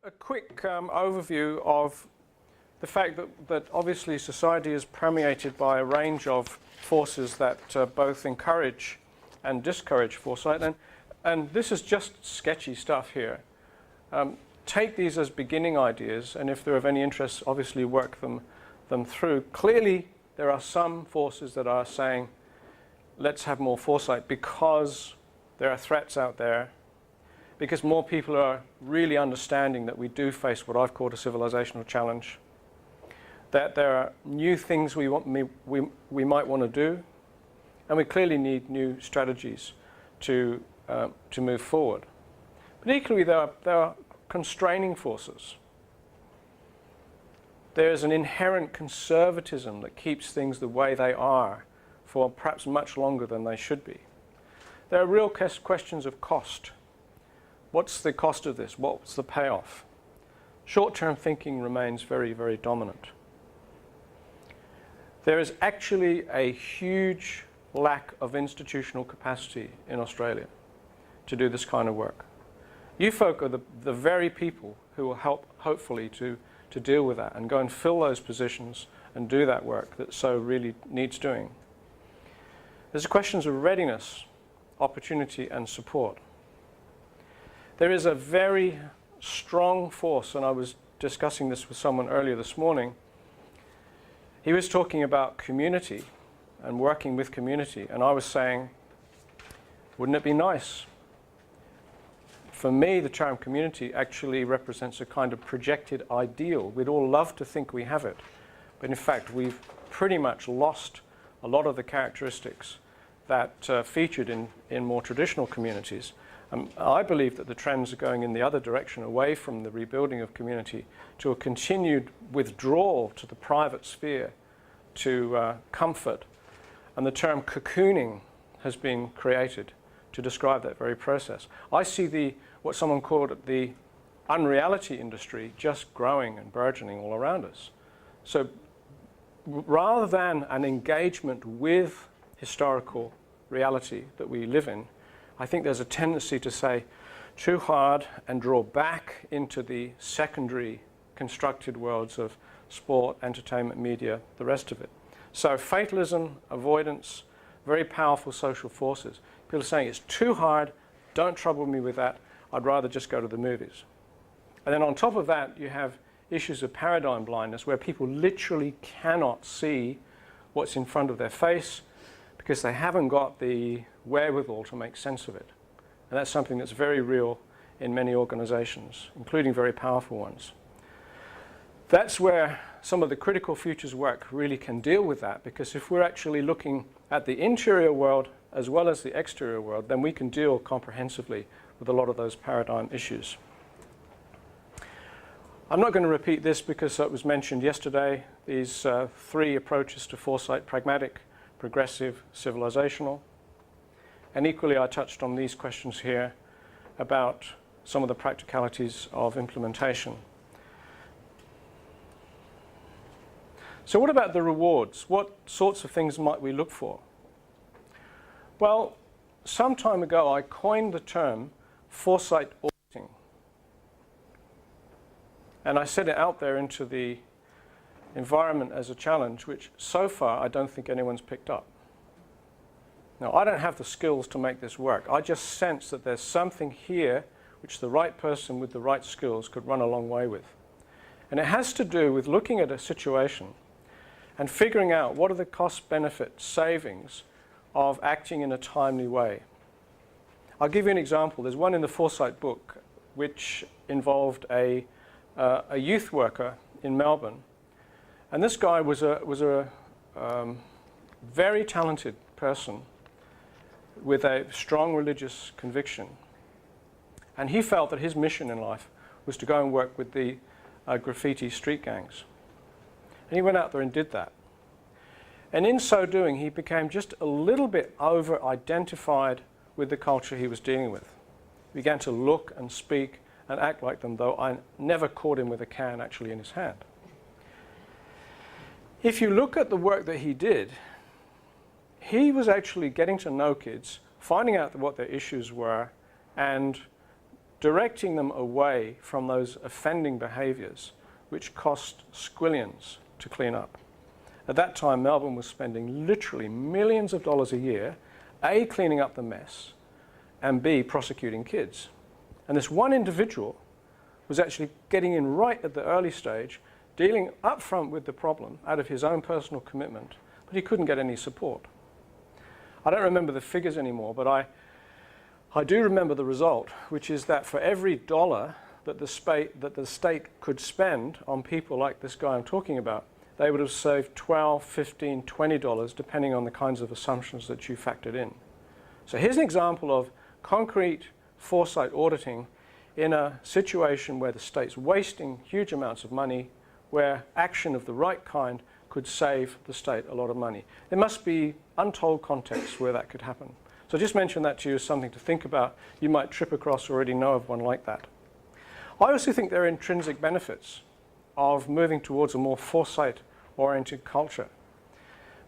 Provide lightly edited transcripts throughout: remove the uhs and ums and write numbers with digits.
A quick overview of the fact that obviously society is permeated by a range of forces that both encourage and discourage foresight. And this is just sketchy stuff here. Take these as beginning ideas, and if they're of any interest, obviously work them through. Clearly, there are some forces that are saying, let's have more foresight because there are threats out there, because more people are really understanding that we do face what I've called a civilizational challenge, that there are new things we might want to do, and we clearly need new strategies to move forward. But equally, there are constraining forces. There is an inherent conservatism that keeps things the way they are for perhaps much longer than they should be. There are real questions of cost. What's the cost of this? What's the payoff? Short-term thinking remains very, very dominant. There is actually a huge lack of institutional capacity in Australia to do this kind of work. You folk are the very people who will help, hopefully, to deal with that and go and fill those positions and do that work that so really needs doing. There's questions of readiness, opportunity, and support. There is a very strong force, and I was discussing this with someone earlier this morning. He was talking about community and working with community, and I was saying, wouldn't it be nice? For me, the term community actually represents a kind of projected ideal. We'd all love to think we have it, but in fact, we've pretty much lost a lot of the characteristics that featured in more traditional communities. I believe that the trends are going in the other direction, away from the rebuilding of community to a continued withdrawal to the private sphere, to comfort. And the term cocooning has been created to describe that very process. I see what someone called the unreality industry just growing and burgeoning all around us. So rather than an engagement with historical reality that we live in, I think there's a tendency to say too hard and draw back into the secondary constructed worlds of sport, entertainment, media, the rest of it. So fatalism, avoidance, very powerful social forces. People are saying it's too hard, don't trouble me with that, I'd rather just go to the movies. And then on top of that, you have issues of paradigm blindness where people literally cannot see what's in front of their face because they haven't got the wherewithal to make sense of it. And that's something that's very real in many organizations, including very powerful ones. That's where some of the critical futures work really can deal with that, because if we're actually looking at the interior world as well as the exterior world, then we can deal comprehensively with a lot of those paradigm issues. I'm not going to repeat this because it was mentioned yesterday, these three approaches to foresight: pragmatic, progressive, civilizational. And equally, I touched on these questions here about some of the practicalities of implementation. So what about the rewards? What sorts of things might we look for? Well, some time ago, I coined the term foresight auditing. And I set it out there into the environment as a challenge, which so far I don't think anyone's picked up. Now, I don't have the skills to make this work. I just sense that there's something here which the right person with the right skills could run a long way with. And it has to do with looking at a situation and figuring out what are the cost-benefit savings of acting in a timely way. I'll give you an example. There's one in the Foresight book which involved a youth worker in Melbourne. And this guy was a very talented person with a strong religious conviction. And he felt that his mission in life was to go and work with the graffiti street gangs. And he went out there and did that. And in so doing, he became just a little bit over-identified with the culture he was dealing with. He began to look and speak and act like them, though I never caught him with a can actually in his hand. If you look at the work that he did, he was actually getting to know kids, finding out what their issues were, and directing them away from those offending behaviours which cost squillions to clean up. At that time, Melbourne was spending literally millions of dollars a year, A, cleaning up the mess, and B, prosecuting kids. And this one individual was actually getting in right at the early stage, dealing up front with the problem out of his own personal commitment, but he couldn't get any support. I don't remember the figures anymore, but I do remember the result, which is that for every dollar that the state could spend on people like this guy I'm talking about, they would have saved $12, $15, $20, depending on the kinds of assumptions that you factored in. So here's an example of concrete foresight auditing in a situation where the state's wasting huge amounts of money, where action of the right kind could save the state a lot of money. There must be untold contexts where that could happen. So I just mentioned that to you as something to think about. You might trip across or already know of one like that. I also think there are intrinsic benefits of moving towards a more foresight-oriented culture.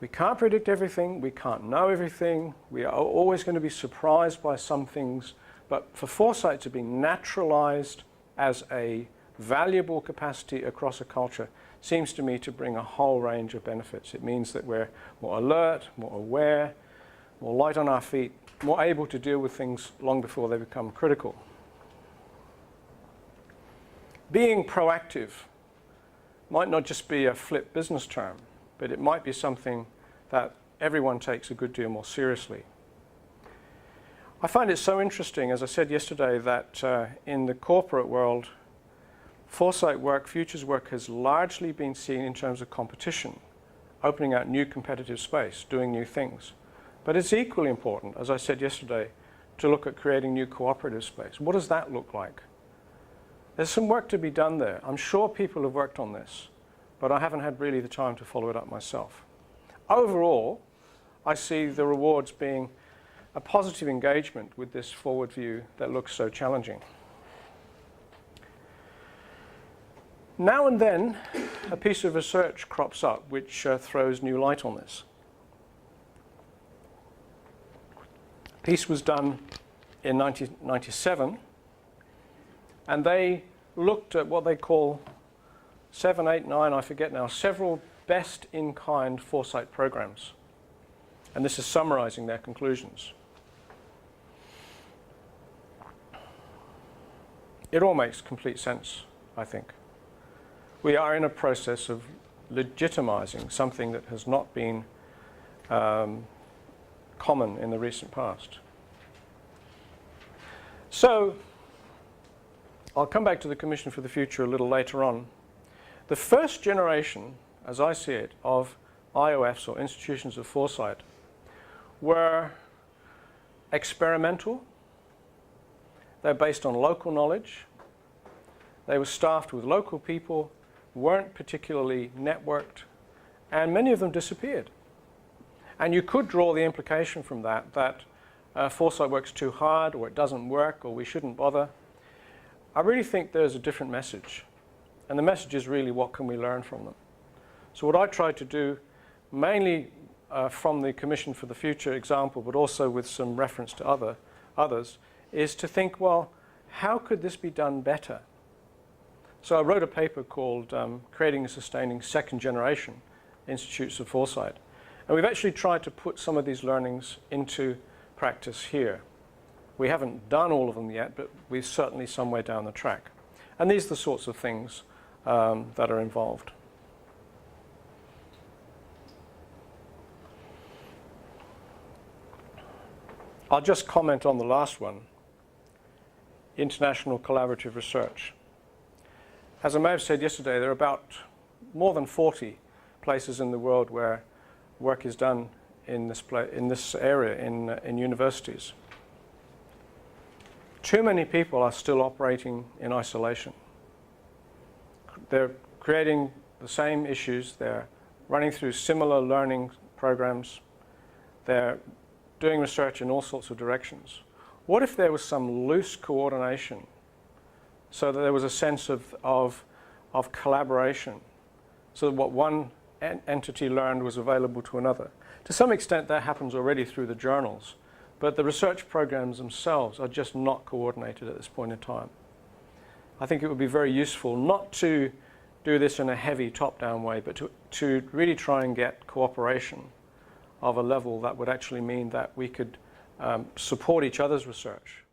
We can't predict everything, we can't know everything, we are always going to be surprised by some things, but for foresight to be naturalized as a valuable capacity across a culture seems to me to bring a whole range of benefits. It means that we're more alert, more aware, more light on our feet, more able to deal with things long before they become critical. Being proactive might not just be a flip business term, but it might be something that everyone takes a good deal more seriously. I find it so interesting, as I said yesterday, that in the corporate world, foresight work, futures work has largely been seen in terms of competition, opening out new competitive space, doing new things. But it's equally important, as I said yesterday, to look at creating new cooperative space. What does that look like? There's some work to be done there. I'm sure people have worked on this, but I haven't had really the time to follow it up myself. Overall, I see the rewards being a positive engagement with this forward view that looks so challenging. Now and then, a piece of research crops up which throws new light on this. A piece was done in 1997, and they looked at what they call 7, 8, 9, I forget now, several best-in-kind foresight programs. And this is summarizing their conclusions. It all makes complete sense, I think. We are in a process of legitimizing something that has not been common in the recent past. So, I'll come back to the Commission for the Future a little later on. The first generation, as I see it, of IOFs, or institutions of foresight, were experimental. They're based on local knowledge. They were staffed with local people, weren't particularly networked, and many of them disappeared. And you could draw the implication from that that foresight works too hard, or it doesn't work, or we shouldn't bother. I really think there's a different message. And the message is really, what can we learn from them? So what I tried to do, mainly from the Commission for the Future example, but also with some reference to others, is to think, well, how could this be done better? So I wrote a paper called Creating and Sustaining Second Generation Institutes of Foresight. And we've actually tried to put some of these learnings into practice here. We haven't done all of them yet, but we're certainly some way down the track. And these are the sorts of things that are involved. I'll just comment on the last one, international collaborative research. As I may have said yesterday, there are about more than 40 places in the world where work is done in this area in universities. Too many people are still operating in isolation. They're creating the same issues, they're running through similar learning programs, they're doing research in all sorts of directions. What if there was some loose coordination so that there was a sense of collaboration, so that what one entity learned was available to another? To some extent that happens already through the journals but the research programs themselves are just not coordinated at this point in time. I think it would be very useful not to do this in a heavy top-down way, but to really try and get cooperation of a level that would actually mean that we could support each other's research